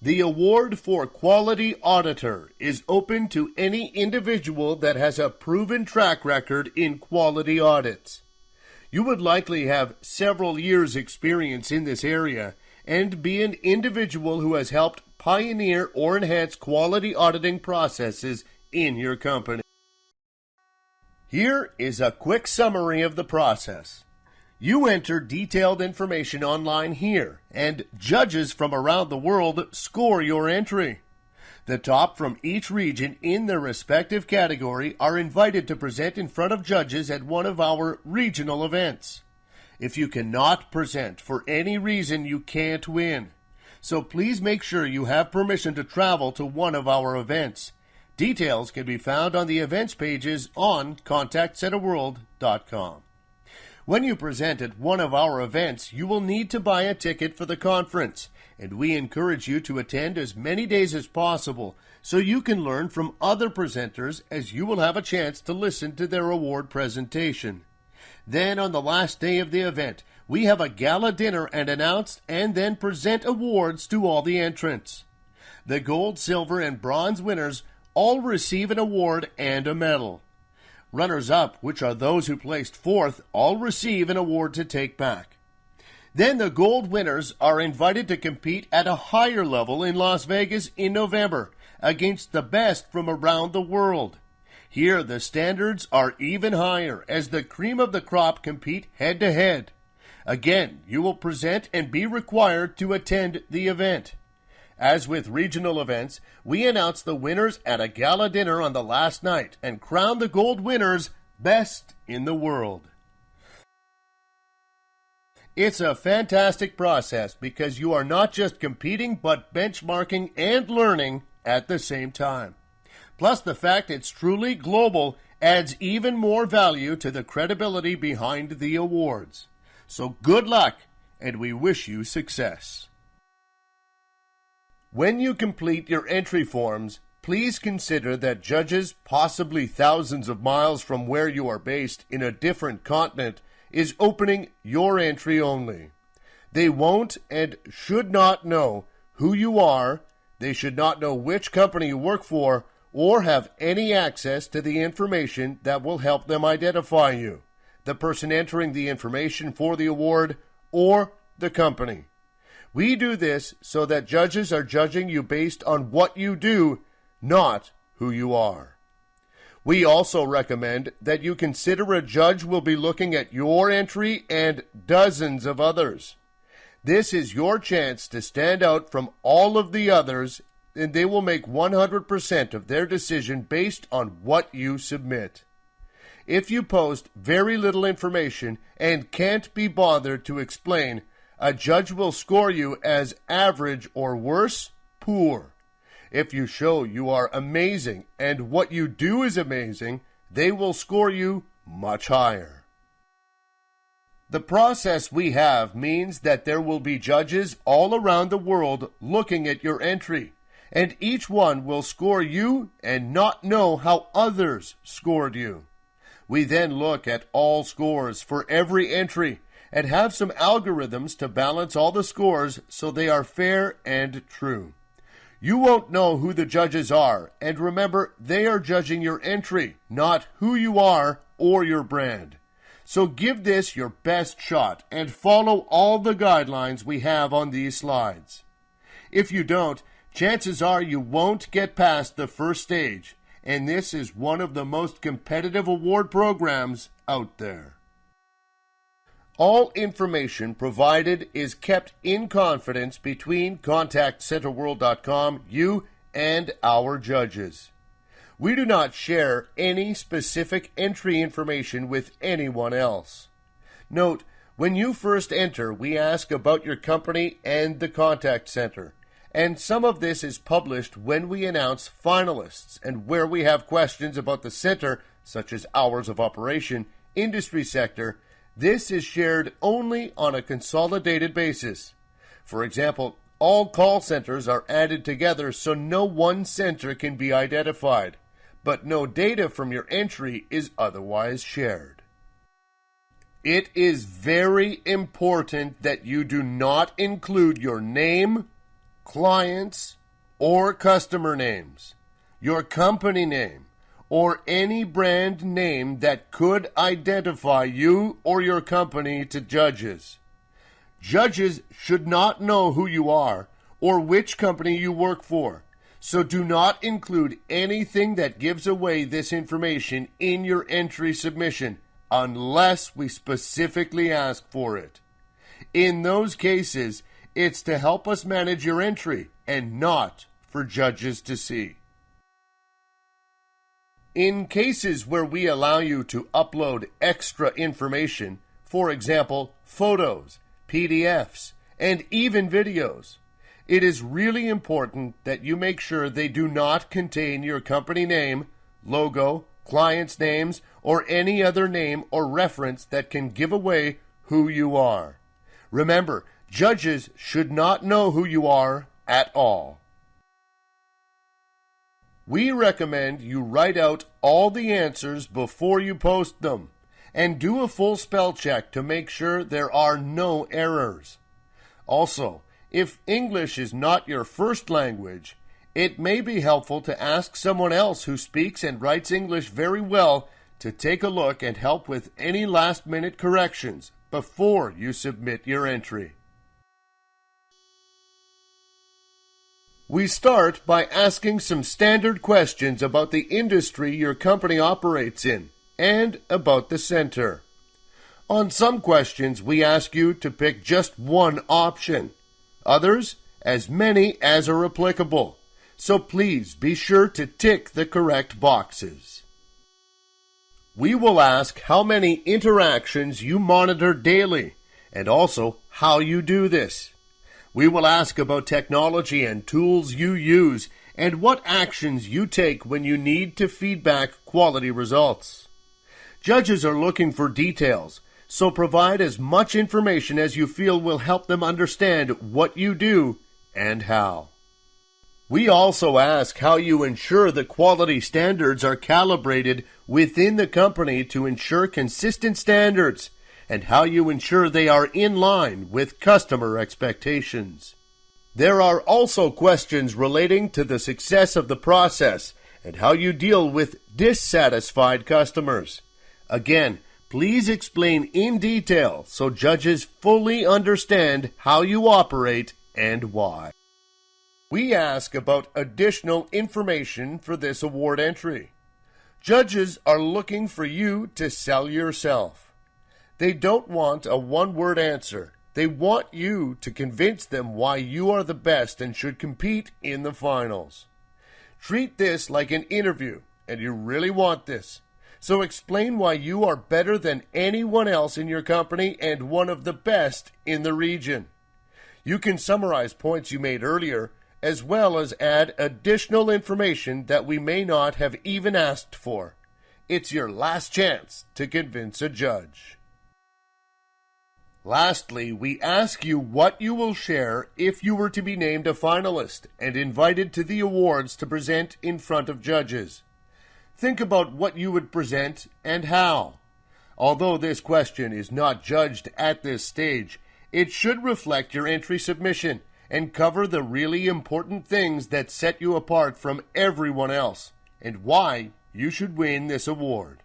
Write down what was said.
The award for Quality Auditor is open to any individual that has a proven track record in quality audits. You would likely have several years' experience in this area and be an individual who has helped pioneer or enhance quality auditing processes in your company. Here is a quick summary of the process. You enter detailed information online here, and judges from around the world score your entry. The top from each region in their respective category are invited to present in front of judges at one of our regional events. If you cannot present for any reason, you can't win. So please make sure you have permission to travel to one of our events. Details can be found on the events pages on contactcenterworld.com. When you present at one of our events, you will need to buy a ticket for the conference, and we encourage you to attend as many days as possible so you can learn from other presenters, as you will have a chance to listen to their award presentation. Then on the last day of the event, we have a gala dinner and announce and then present awards to all the entrants. The gold, silver, and bronze winners all receive an award and a medal. Runners-up, which are those who placed fourth, all receive an award to take back. Then the gold winners are invited to compete at a higher level in Las Vegas in November against the best from around the world. Here the standards are even higher as the cream of the crop compete head-to-head. Again, you will present and be required to attend the event. As with regional events, we announce the winners at a gala dinner on the last night and crown the gold winners best in the world. It's a fantastic process because you are not just competing but benchmarking and learning at the same time. Plus, the fact it's truly global adds even more value to the credibility behind the awards. So good luck, and we wish you success. When you complete your entry forms, please consider that judges, possibly thousands of miles from where you are based in a different continent, is opening your entry only. They won't and should not know who you are, they should not know which company you work for, or have any access to the information that will help them identify you, the person entering the information for the award, or the company. We do this so that judges are judging you based on what you do, not who you are. We also recommend that you consider a judge will be looking at your entry and dozens of others. This is your chance to stand out from all of the others, and they will make 100% of their decision based on what you submit. If you post very little information and can't be bothered to explain, a judge will score you as average or worse, poor. If you show you are amazing and what you do is amazing, they will score you much higher. The process we have means that there will be judges all around the world looking at your entry, and each one will score you and not know how others scored you. We then look at all scores for every entry and have some algorithms to balance all the scores so they are fair and true. You won't know who the judges are, and remember, they are judging your entry, not who you are or your brand. So give this your best shot and follow all the guidelines we have on these slides. If you don't, chances are you won't get past the first stage, and this is one of the most competitive award programs out there. All information provided is kept in confidence between contactcenterworld.com, you, and our judges. We do not share any specific entry information with anyone else. Note, when you first enter, we ask about your company and the contact center, and some of this is published when we announce finalists and where we have questions about the center, such as hours of operation, industry sector. This is shared only on a consolidated basis. For example, all call centers are added together so no one center can be identified, but no data from your entry is otherwise shared. It is very important that you do not include your name, clients, or customer names, your company name, or any brand name that could identify you or your company to judges. Judges should not know who you are or which company you work for, so do not include anything that gives away this information in your entry submission unless we specifically ask for it. In those cases, it's to help us manage your entry and not for judges to see. In cases where we allow you to upload extra information, for example, photos, PDFs, and even videos, it is really important that you make sure they do not contain your company name, logo, clients' names, or any other name or reference that can give away who you are. Remember, judges should not know who you are at all. We recommend you write out all the answers before you post them, and do a full spell check to make sure there are no errors. Also, if English is not your first language, it may be helpful to ask someone else who speaks and writes English very well to take a look and help with any last-minute corrections before you submit your entry. We start by asking some standard questions about the industry your company operates in and about the center. On some questions, we ask you to pick just one option. Others, as many as are applicable. So please be sure to tick the correct boxes. We will ask how many interactions you monitor daily, and also how you do this. We will ask about technology and tools you use, and what actions you take when you need to feedback quality results. Judges are looking for details, so provide as much information as you feel will help them understand what you do and how. We also ask how you ensure the quality standards are calibrated within the company to ensure consistent standards, and how you ensure they are in line with customer expectations. There are also questions relating to the success of the process and how you deal with dissatisfied customers. Again, please explain in detail so judges fully understand how you operate and why. We ask about additional information for this award entry. Judges are looking for you to sell yourself. They don't want a one-word answer. They want you to convince them why you are the best and should compete in the finals. Treat this like an interview, and you really want this. So explain why you are better than anyone else in your company and one of the best in the region. You can summarize points you made earlier, as well as add additional information that we may not have even asked for. It's your last chance to convince a judge. Lastly, we ask you what you will share if you were to be named a finalist and invited to the awards to present in front of judges. Think about what you would present and how. Although this question is not judged at this stage, it should reflect your entry submission and cover the really important things that set you apart from everyone else and why you should win this award.